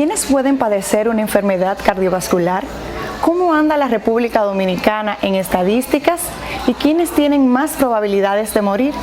¿Quiénes pueden padecer una enfermedad cardiovascular? ¿Cómo anda la República Dominicana en estadísticas? ¿Y quiénes tienen más probabilidades de morir?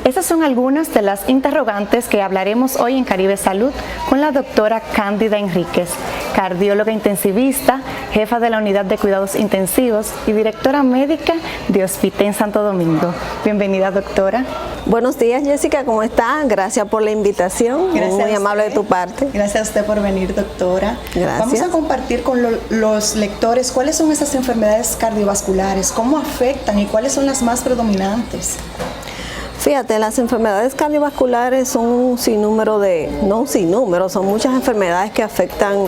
Esas son algunas de las interrogantes que hablaremos hoy en Caribe Salud con la doctora Cándida Enríquez, cardióloga intensivista, jefa de la Unidad de Cuidados Intensivos y directora médica de Hospiten Santo Domingo. Bienvenida, doctora. Buenos días, Jessica, ¿cómo está? Gracias por la invitación, muy amable de tu parte. Gracias a usted por venir, doctora. Gracias. Vamos a compartir con los lectores cuáles son esas enfermedades cardiovasculares, cómo afectan y cuáles son las más predominantes. Fíjate, las enfermedades cardiovasculares son un sinnúmero son muchas enfermedades que afectan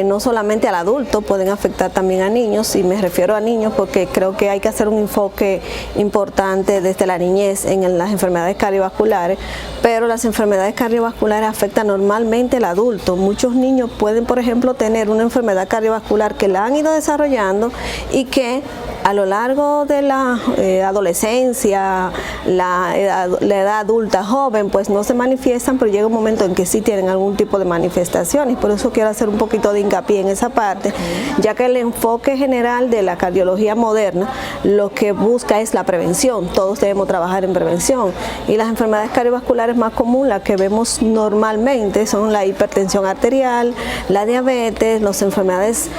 no solamente al adulto, pueden afectar también a niños, y me refiero a niños porque creo que hay que hacer un enfoque importante desde la niñez en las enfermedades cardiovasculares, pero las enfermedades cardiovasculares afectan normalmente al adulto. Muchos niños pueden, por ejemplo, tener una enfermedad cardiovascular que la han ido desarrollando y que a lo largo de la adolescencia, la edad adulta joven, pues no se manifiestan, pero llega un momento en que sí tienen algún tipo de manifestaciones. Por eso quiero hacer un poquito de hincapié en esa parte, ya que el enfoque general de la cardiología moderna lo que busca es la prevención. Todos debemos trabajar en prevención, y las enfermedades cardiovasculares más comunes, las que vemos normalmente, son la hipertensión arterial, la diabetes, las enfermedades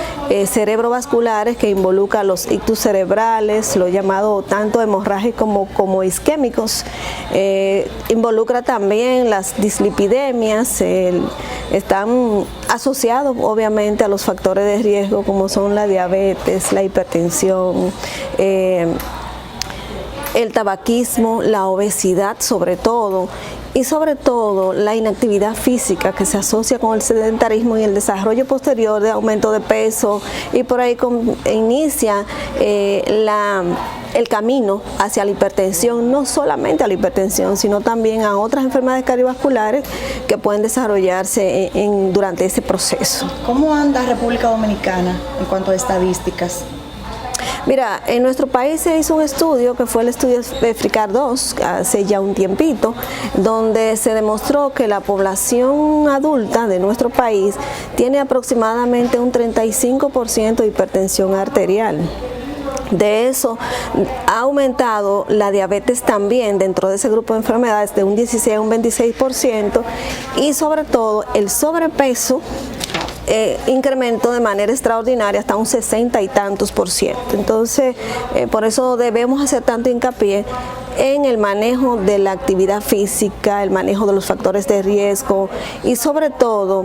cerebrovasculares que involucran los ictus cerebrales, lo llamado tanto hemorrágicos como isquémicos. Involucra también las dislipidemias, están asociados obviamente a los factores de riesgo como son la diabetes, la hipertensión, el tabaquismo, la obesidad sobre todo, y sobre todo la inactividad física que se asocia con el sedentarismo y el desarrollo posterior de aumento de peso, y por ahí inicia el camino hacia la hipertensión, no solamente a la hipertensión, sino también a otras enfermedades cardiovasculares que pueden desarrollarse durante ese proceso. ¿Cómo anda República Dominicana en cuanto a estadísticas? Mira, en nuestro país se hizo un estudio que fue el estudio de FRICAR-2 hace ya un tiempito, donde se demostró que la población adulta de nuestro país tiene aproximadamente un 35% de hipertensión arterial. De eso ha aumentado la diabetes también dentro de ese grupo de enfermedades de un 16 a un 26%, y sobre todo el sobrepeso incrementó de manera extraordinaria hasta un 60 y tantos %. Entonces, por eso debemos hacer tanto hincapié en el manejo de la actividad física, el manejo de los factores de riesgo, y sobre todo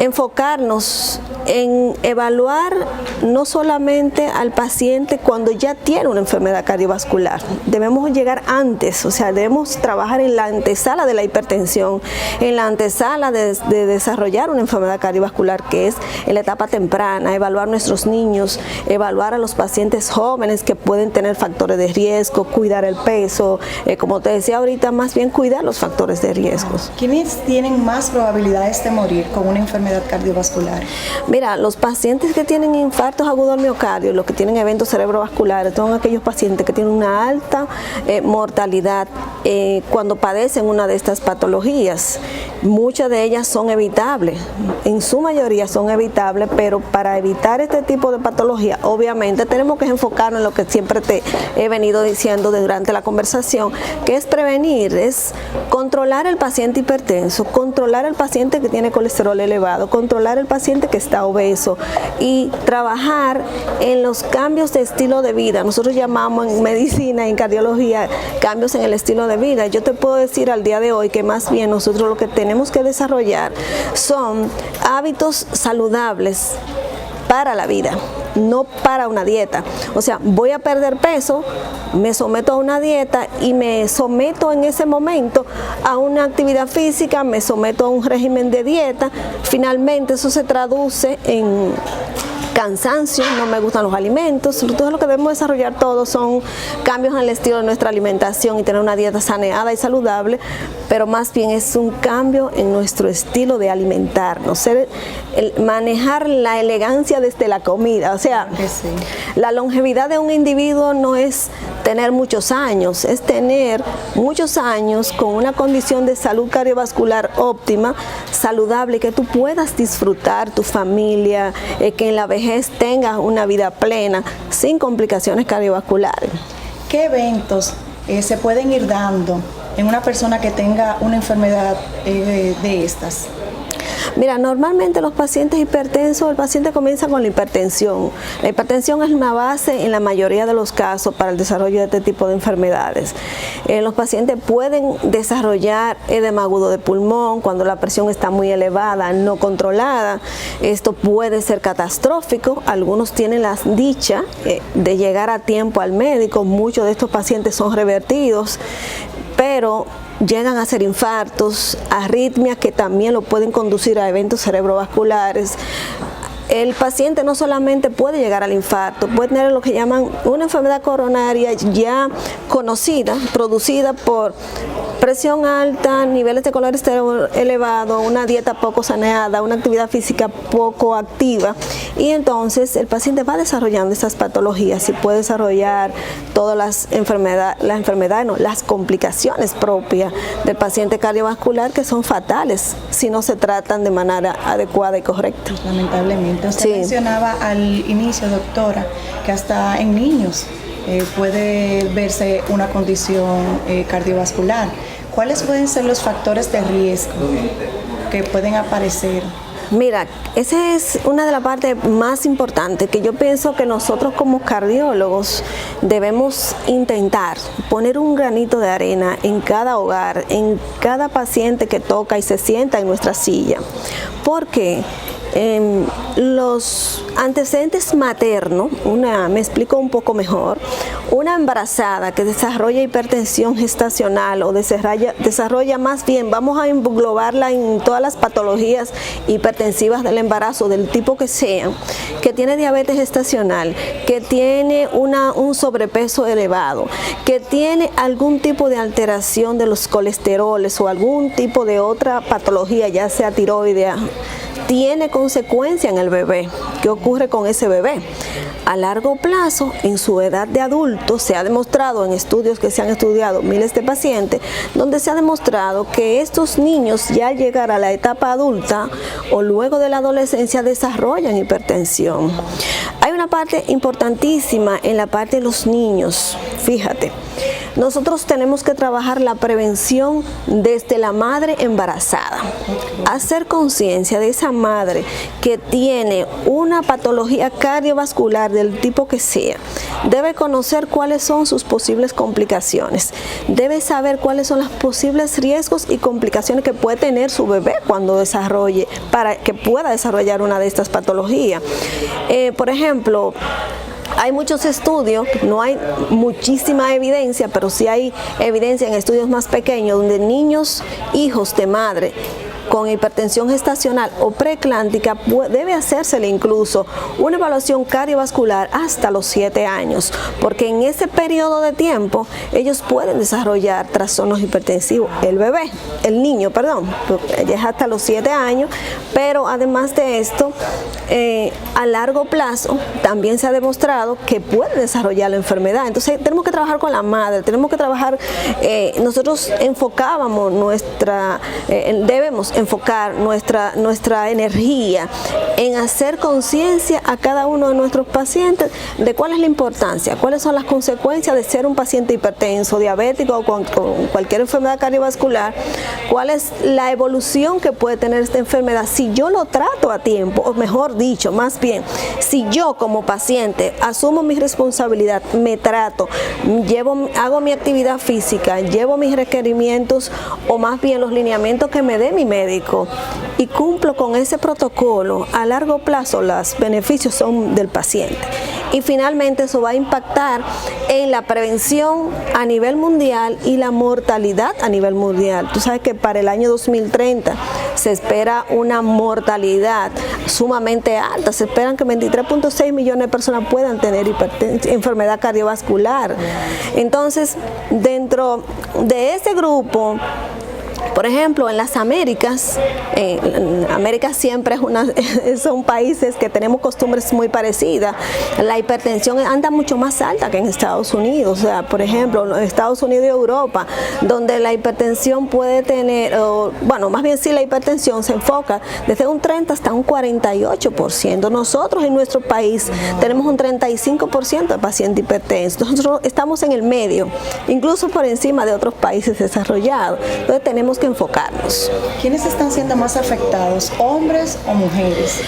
enfocarnos en evaluar no solamente al paciente cuando ya tiene una enfermedad cardiovascular. Debemos llegar antes, o sea, debemos trabajar en la antesala de la hipertensión, en la antesala de desarrollar una enfermedad cardiovascular, que es en la etapa temprana, evaluar a nuestros niños, evaluar a los pacientes jóvenes que pueden tener factores de riesgo, cuidar el peso, como te decía ahorita, más bien cuidar los factores de riesgos. ¿Quiénes tienen más probabilidades de morir con una enfermedad cardiovascular? Mira, los pacientes que tienen infartos agudos al miocardio, los que tienen eventos cerebrovasculares, son aquellos pacientes que tienen una alta mortalidad cuando padecen una de estas patologías. Muchas de ellas son evitables, en su mayoría son evitables, pero para evitar este tipo de patología, obviamente tenemos que enfocarnos en lo que siempre te he venido diciendo durante la conversación, que es prevenir, es controlar el paciente hipertenso, controlar el paciente que tiene colesterol elevado, controlar el paciente que está obeso, y trabajar en los cambios de estilo de vida. Nosotros llamamos en medicina, en cardiología, cambios en el estilo de vida. Yo te puedo decir al día de hoy que más bien nosotros lo que tenemos que desarrollar son hábitos saludables para la vida, no para una dieta. O sea, voy a perder peso, me someto a una dieta y me someto en ese momento a una actividad física, me someto a un régimen de dieta. Finalmente eso se traduce en cansancio, no me gustan los alimentos. Entonces lo que debemos desarrollar todos son cambios en el estilo de nuestra alimentación y tener una dieta saneada y saludable pero más bien es un cambio en nuestro estilo de alimentarnos, manejar la elegancia desde la comida. O sea, sí, la longevidad de un individuo no es tener muchos años, es tener muchos años con una condición de salud cardiovascular óptima, saludable, que tú puedas disfrutar tu familia, que en la vejez tengas una vida plena, sin complicaciones cardiovasculares. ¿Qué eventos se pueden ir dando en una persona que tenga una enfermedad de estas? Mira, normalmente los pacientes hipertensos, el paciente comienza con la hipertensión. La hipertensión es una base en la mayoría de los casos para el desarrollo de este tipo de enfermedades. Los pacientes pueden desarrollar edema agudo de pulmón cuando la presión está muy elevada, no controlada. Esto puede ser catastrófico. Algunos tienen la dicha de llegar a tiempo al médico. Muchos de estos pacientes son revertidos, pero llegan a ser infartos, arritmias que también lo pueden conducir a eventos cerebrovasculares. El paciente no solamente puede llegar al infarto, puede tener lo que llaman una enfermedad coronaria ya conocida, producida por presión alta, niveles de colesterol elevado, una dieta poco saneada, una actividad física poco activa, y entonces el paciente va desarrollando estas patologías y puede desarrollar todas las las complicaciones propias del paciente cardiovascular, que son fatales si no se tratan de manera adecuada y correcta. Lamentablemente. Usted mencionaba al inicio, doctora, que hasta en niños puede verse una condición cardiovascular. ¿Cuáles pueden ser los factores de riesgo que pueden aparecer? Mira, esa es una de las partes más importantes que yo pienso que nosotros como cardiólogos debemos intentar poner un granito de arena en cada hogar, en cada paciente que toca y se sienta en nuestra silla. Porque los antecedentes maternos, me explico un poco mejor, una embarazada que desarrolla hipertensión gestacional o desarrolla más bien, vamos a englobarla en todas las patologías hipertensivas del embarazo, del tipo que sean, que tiene diabetes gestacional, que tiene un sobrepeso elevado, que tiene algún tipo de alteración de los colesteroles o algún tipo de otra patología, ya sea tiroidea, tiene consecuencia en el bebé. ¿Qué ocurre con ese bebé? A largo plazo, en su edad de adulto, se ha demostrado en estudios que se han estudiado miles de pacientes, donde se ha demostrado que estos niños, ya al llegar a la etapa adulta o luego de la adolescencia, desarrollan hipertensión. Hay una parte importantísima en la parte de los niños. Fíjate, nosotros tenemos que trabajar la prevención desde la madre embarazada. Hacer conciencia de esa madre que tiene una patología cardiovascular del tipo que sea. Debe conocer cuáles son sus posibles complicaciones. Debe saber cuáles son los posibles riesgos y complicaciones que puede tener su bebé cuando desarrolle, para que pueda desarrollar una de estas patologías. Por ejemplo, hay muchos estudios, no hay muchísima evidencia, pero sí hay evidencia en estudios más pequeños, donde niños, hijos de madre con hipertensión gestacional o preeclántica, debe hacérsele incluso una evaluación cardiovascular hasta los 7 años, porque en ese periodo de tiempo ellos pueden desarrollar trastornos hipertensivos. El niño, ya es hasta los 7 años, pero además de esto, a largo plazo también se ha demostrado que puede desarrollar la enfermedad. Entonces tenemos que trabajar con la madre, tenemos que trabajar, nosotros enfocábamos debemos enfocar nuestra energía en hacer conciencia a cada uno de nuestros pacientes de cuál es la importancia, cuáles son las consecuencias de ser un paciente hipertenso, diabético o con cualquier enfermedad cardiovascular, cuál es la evolución que puede tener esta enfermedad si yo lo trato a tiempo, o mejor dicho, más bien, si yo como paciente asumo mi responsabilidad, me trato, hago mi actividad física, llevo mis requerimientos o más bien los lineamientos que me dé mi médico y cumplo con ese protocolo, a largo plazo los beneficios son del paciente. Y finalmente eso va a impactar en la prevención a nivel mundial y la mortalidad a nivel mundial. Tú sabes que para el año 2030 se espera una mortalidad sumamente alta. Se esperan que 23.6 millones de personas puedan tener enfermedad cardiovascular. Entonces, dentro de ese grupo, Por ejemplo, en las Américas, América siempre son países que tenemos costumbres muy parecidas. La hipertensión anda mucho más alta que en Estados Unidos. O sea, por ejemplo, en Estados Unidos y Europa, donde la hipertensión puede tener, más bien sí, la hipertensión se enfoca desde un 30 hasta un 48%. Nosotros en nuestro país tenemos un 35% de pacientes hipertensos. Nosotros estamos en el medio, incluso por encima de otros países desarrollados. Entonces tenemos que enfocarnos. ¿Quiénes están siendo más afectados, hombres o mujeres?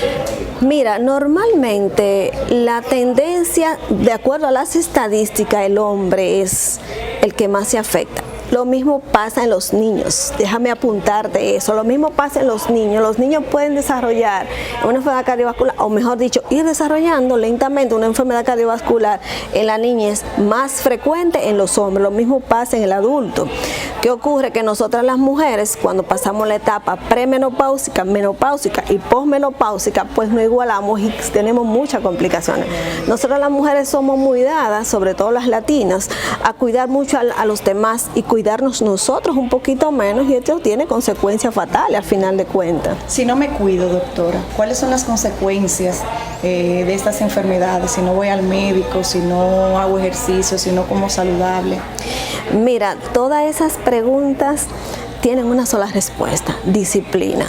Mira, normalmente la tendencia, de acuerdo a las estadísticas, el hombre es el que más se afecta. Lo mismo pasa en los niños, déjame apuntarte eso, lo mismo pasa en los niños pueden desarrollar una enfermedad cardiovascular, o mejor dicho, ir desarrollando lentamente una enfermedad cardiovascular en la niñez, más frecuente en los hombres, lo mismo pasa en el adulto. ¿Qué ocurre? Que nosotras las mujeres, cuando pasamos la etapa premenopáusica, menopáusica y posmenopáusica, pues nos igualamos y tenemos muchas complicaciones. Nosotras las mujeres somos muy dadas, sobre todo las latinas, a cuidar mucho a los demás y cuidarnos nosotros un poquito menos, y esto tiene consecuencias fatales al final de cuentas. Si no me cuido, doctora, ¿cuáles son las consecuencias de estas enfermedades? Si no voy al médico, si no hago ejercicio, si no como saludable. Mira, todas esas preguntas tienen una sola respuesta: disciplina.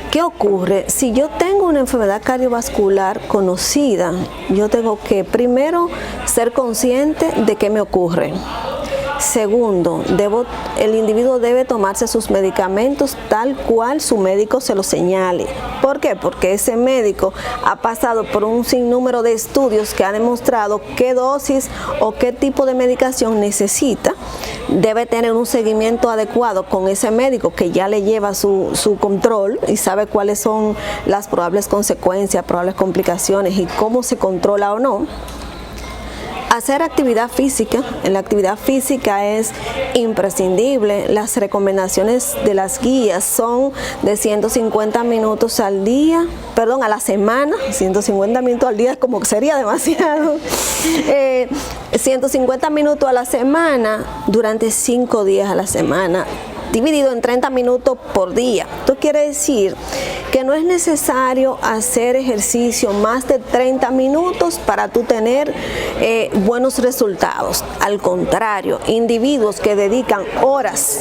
¿Qué ocurre? Si yo tengo una enfermedad cardiovascular conocida, yo tengo que primero ser consciente de qué me ocurre. Segundo, el individuo debe tomarse sus medicamentos tal cual su médico se lo señale. ¿Por qué? Porque ese médico ha pasado por un sinnúmero de estudios que ha demostrado qué dosis o qué tipo de medicación necesita. Debe tener un seguimiento adecuado con ese médico que ya le lleva su control y sabe cuáles son las probables consecuencias, probables complicaciones y cómo se controla o no. Hacer actividad física. En la actividad física es imprescindible. Las recomendaciones de las guías son de 150 minutos al día, a la semana. 150 minutos al día como que sería demasiado. 150 minutos a la semana durante 5 días a la semana, dividido en 30 minutos por día. Esto quiere decir que no es necesario hacer ejercicio más de 30 minutos para tú tener buenos resultados. Al contrario, individuos que dedican horas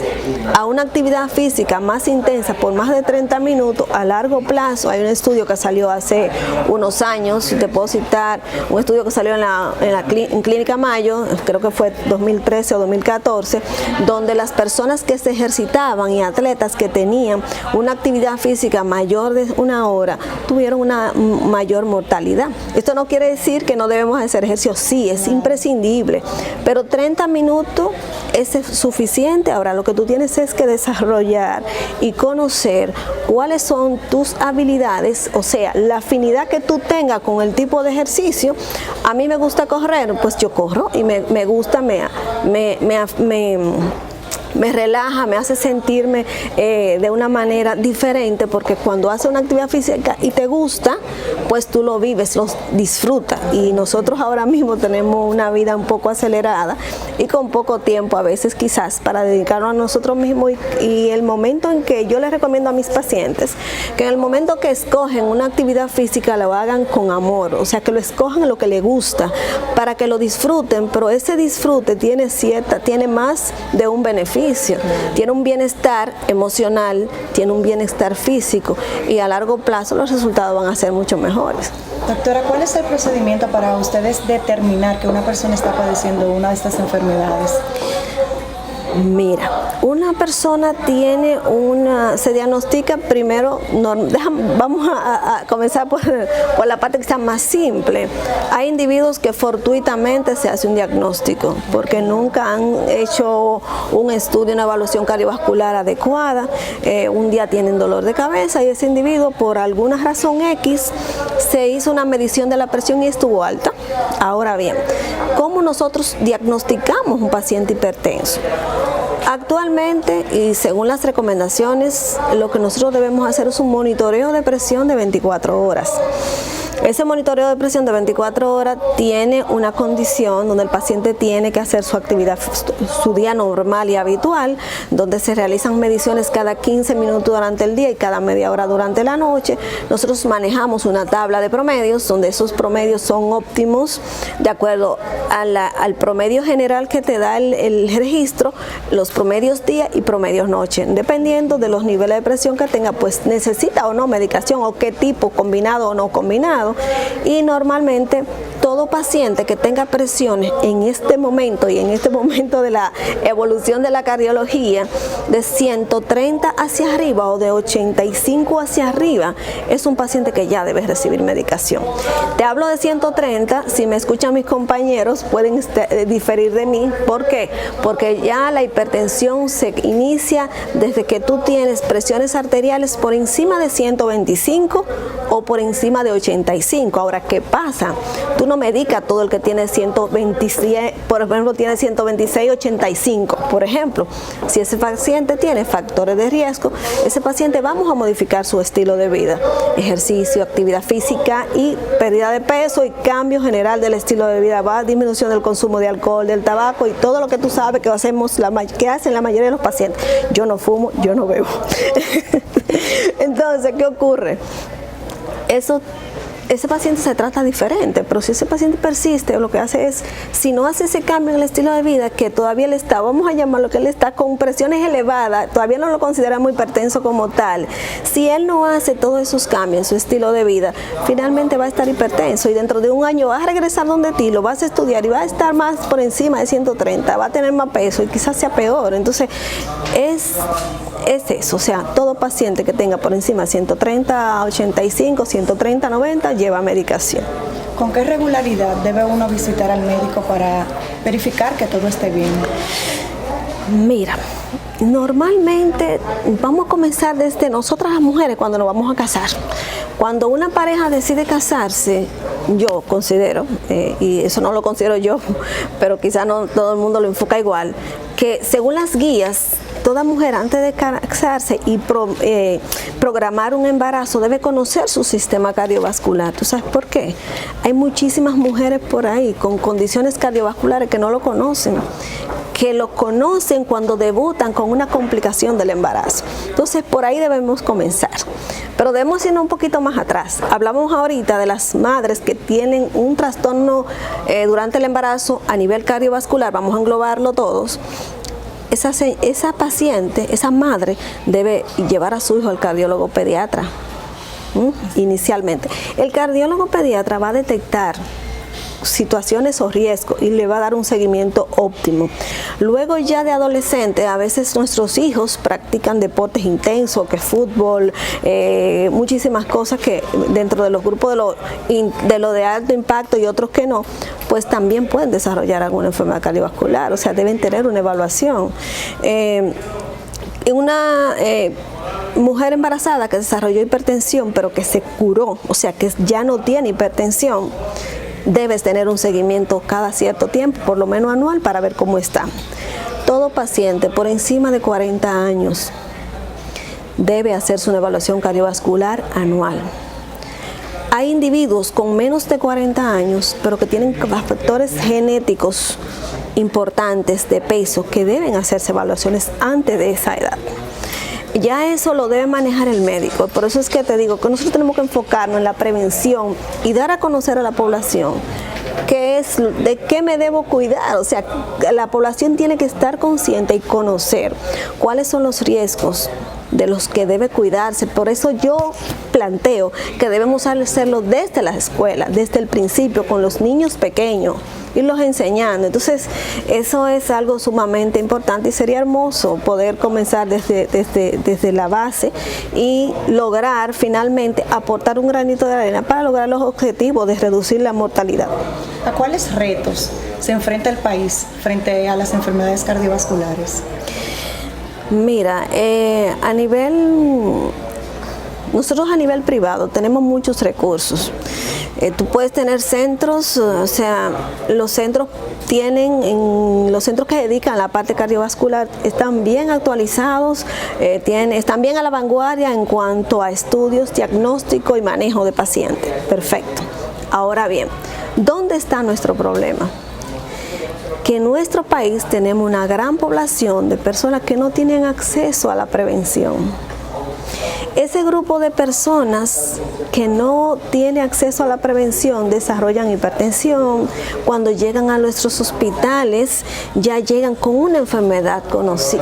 a una actividad física más intensa por más de 30 minutos, a largo plazo, hay un estudio que salió hace unos años, te puedo citar, un estudio que salió en Clínica Mayo, creo que fue 2013 o 2014, donde las personas que se ejercitaban y atletas que tenían una actividad física mayor de 1 hora tuvieron una mayor mortalidad. Esto no quiere decir que no debemos hacer ejercicio, sí, es imprescindible, pero 30 minutos es suficiente. Ahora lo que tú tienes es que desarrollar y conocer cuáles son tus habilidades, o sea, la afinidad que tú tengas con el tipo de ejercicio. A mí me gusta correr, pues yo corro y me gusta, me relaja, me hace sentirme de una manera diferente, porque cuando haces una actividad física y te gusta, pues tú lo vives, lo disfrutas. Y nosotros ahora mismo tenemos una vida un poco acelerada y con poco tiempo a veces quizás para dedicarnos a nosotros mismos, y el momento en que yo les recomiendo a mis pacientes que en el momento que escogen una actividad física lo hagan con amor, o sea, que lo escojan lo que les gusta para que lo disfruten, pero ese disfrute tiene más de un beneficio. Tiene un bienestar emocional, tiene un bienestar físico, y a largo plazo los resultados van a ser mucho mejores. Doctora, ¿cuál es el procedimiento para ustedes determinar que una persona está padeciendo una de estas enfermedades? Mira, una persona se diagnostica primero, vamos a comenzar por la parte que está más simple. Hay individuos que fortuitamente se hace un diagnóstico porque nunca han hecho un estudio, una evaluación cardiovascular adecuada. Un día tienen dolor de cabeza y ese individuo, por alguna razón X, se hizo una medición de la presión y estuvo alta. Ahora bien, ¿cómo nosotros diagnosticamos un paciente hipertenso? Actualmente, y según las recomendaciones, lo que nosotros debemos hacer es un monitoreo de presión de 24 horas. Ese monitoreo de presión de 24 horas tiene una condición donde el paciente tiene que hacer su actividad, su día normal y habitual, donde se realizan mediciones cada 15 minutos durante el día y cada media hora durante la noche. Nosotros manejamos una tabla de promedios, donde esos promedios son óptimos de acuerdo al promedio general que te da el registro, los promedios día y promedios noche. Dependiendo de los niveles de presión que tenga, pues necesita o no medicación o qué tipo, combinado o no combinado. Y normalmente todo paciente que tenga presiones en este momento y en este momento de la evolución de la cardiología de 130 hacia arriba o de 85 hacia arriba, es un paciente que ya debe recibir medicación. Te hablo de 130, si me escuchan mis compañeros pueden diferir de mí. ¿Por qué? Porque ya la hipertensión se inicia desde que tú tienes presiones arteriales por encima de 125 o por encima de 85. Ahora, ¿qué pasa? Tú no medicas a todo el que tiene 126, por ejemplo, tiene 126, 85. Por ejemplo, si ese paciente tiene factores de riesgo, ese paciente vamos a modificar su estilo de vida, ejercicio, actividad física y pérdida de peso y cambio general del estilo de vida, va a disminución del consumo de alcohol, del tabaco y todo lo que tú sabes que hacemos, que hacen la mayoría de los pacientes. Yo no fumo, yo no bebo. Entonces, ¿qué ocurre? Ese paciente se trata diferente, pero si ese paciente persiste, lo que hace es, si no hace ese cambio en el estilo de vida, que todavía él está, vamos a llamarlo que él está con presiones elevadas, todavía no lo consideramos hipertenso como tal, si él no hace todos esos cambios en su estilo de vida, finalmente va a estar hipertenso y dentro de un año va a regresar donde ti, lo vas a estudiar y va a estar más por encima de 130, va a tener más peso y quizás sea peor. Entonces, es eso, o sea, todo paciente que tenga por encima de 130 a 85, 130 a 90, lleva medicación. ¿Con qué regularidad debe uno visitar al médico para verificar que todo esté bien? Mira, normalmente vamos a comenzar desde nosotras las mujeres cuando nos vamos a casar. Cuando una pareja decide casarse, yo considero, y eso no lo considero yo, pero quizás no todo el mundo lo enfoca igual, que según las guías, toda mujer antes de casarse y programar un embarazo debe conocer su sistema cardiovascular. ¿Tú sabes por qué? Hay muchísimas mujeres por ahí con condiciones cardiovasculares que no lo conocen, que lo conocen cuando debutan con una complicación del embarazo. Entonces, por ahí debemos comenzar. Pero debemos irnos un poquito más atrás. Hablamos ahorita de las madres que tienen un trastorno durante el embarazo a nivel cardiovascular, vamos a englobarlo todos. Esa paciente, esa madre, debe llevar a su hijo al cardiólogo pediatra, inicialmente. El cardiólogo pediatra va a detectar situaciones o riesgos y le va a dar un seguimiento óptimo. Luego ya de adolescente, a veces nuestros hijos practican deportes intensos, que fútbol, muchísimas cosas que dentro de los grupos de lo de alto impacto y otros que no, pues también pueden desarrollar alguna enfermedad cardiovascular, o sea, deben tener una evaluación. Una mujer embarazada que desarrolló hipertensión pero que se curó, o sea, que ya no tiene hipertensión, debes tener un seguimiento cada cierto tiempo, por lo menos anual, para ver cómo está. Todo paciente por encima de 40 años debe hacerse una evaluación cardiovascular anual. Hay individuos con menos de 40 años, pero que tienen factores genéticos importantes de peso, que deben hacerse evaluaciones antes de esa edad. Ya eso lo debe manejar el médico. Por eso es que te digo que nosotros tenemos que enfocarnos en la prevención y dar a conocer a la población de qué me debo cuidar. O sea, la población tiene que estar consciente y conocer cuáles son los riesgos de los que debe cuidarse. Por eso yo planteo que debemos hacerlo desde la escuela, desde el principio, con los niños pequeños, irlos enseñando. Entonces, eso es algo sumamente importante y sería hermoso poder comenzar desde la base y lograr finalmente aportar un granito de arena para lograr los objetivos de reducir la mortalidad. ¿A cuáles retos se enfrenta el país frente a las enfermedades cardiovasculares? Mira, nosotros a nivel privado tenemos muchos recursos. Tú puedes tener centros, o sea, los centros que dedican a la parte cardiovascular están bien actualizados, están bien a la vanguardia en cuanto a estudios, diagnóstico y manejo de pacientes. Perfecto. Ahora bien, ¿dónde está nuestro problema? Que en nuestro país tenemos una gran población de personas que no tienen acceso a la prevención. Ese grupo de personas que no tiene acceso a la prevención desarrollan hipertensión. Cuando llegan a nuestros hospitales ya llegan con una enfermedad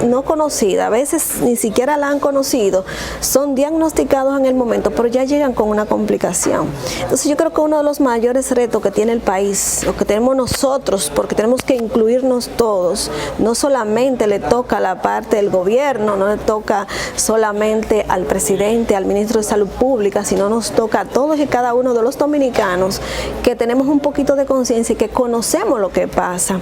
no conocida, a veces ni siquiera la han conocido, son diagnosticados en el momento, pero ya llegan con una complicación. Entonces yo creo que uno de los mayores retos que tiene el país, o que tenemos nosotros, porque tenemos que incluirnos todos, no solamente le toca a la parte del gobierno, no le toca solamente al presidente, al ministro de Salud Pública, sino nos toca a todos y cada uno de los dominicanos que tenemos un poquito de conciencia y que conocemos lo que pasa,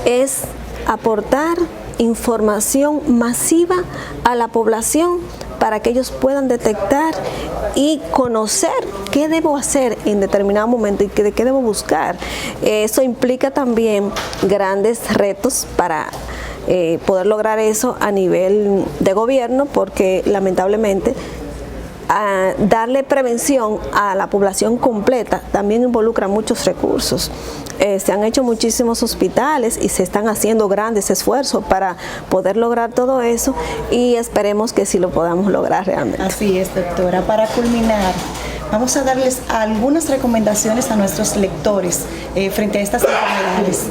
es aportar información masiva a la población para que ellos puedan detectar y conocer qué debo hacer en determinado momento y de qué debo buscar. Eso implica también grandes retos para poder lograr eso a nivel de gobierno, porque lamentablemente darle prevención a la población completa también involucra muchos recursos. Se han hecho muchísimos hospitales y se están haciendo grandes esfuerzos para poder lograr todo eso, y esperemos que sí lo podamos lograr realmente. Así es, doctora. Para culminar, vamos a darles algunas recomendaciones a nuestros lectores frente a estas enfermedades.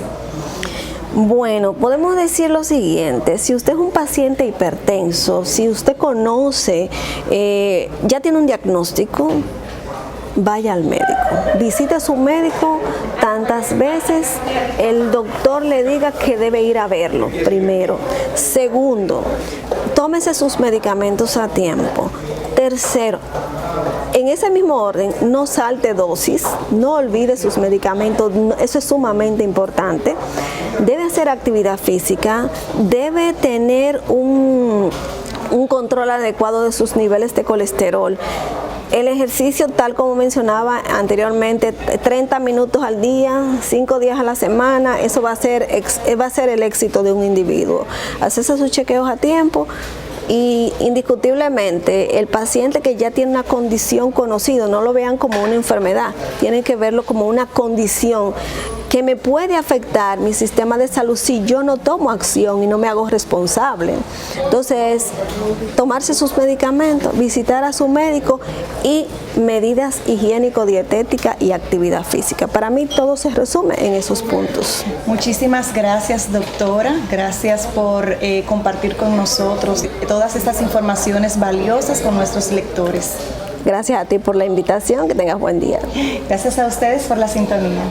Bueno, podemos decir lo siguiente: si usted es un paciente hipertenso, si usted conoce, ya tiene un diagnóstico, vaya al médico, visite a su médico tantas veces el doctor le diga que debe ir a verlo, primero. Segundo, tómese sus medicamentos a tiempo. Tercero, en ese mismo orden, no salte dosis, no olvide sus medicamentos, eso es sumamente importante. Debe hacer actividad física, debe tener un control adecuado de sus niveles de colesterol. El ejercicio, tal como mencionaba anteriormente, 30 minutos al día, 5 días a la semana, eso va a ser el éxito de un individuo. Hacerse sus chequeos a tiempo. Y indiscutiblemente el paciente que ya tiene una condición conocida, no lo vean como una enfermedad, tienen que verlo como una condición que me puede afectar mi sistema de salud si yo no tomo acción y no me hago responsable. Entonces, tomarse sus medicamentos, visitar a su médico y medidas higiénico-dietéticas y actividad física. Para mí todo se resume en esos puntos. Muchísimas gracias, doctora. Gracias por compartir con nosotros todas estas informaciones valiosas con nuestros lectores. Gracias a ti por la invitación. Que tengas buen día. Gracias a ustedes por la sintonía.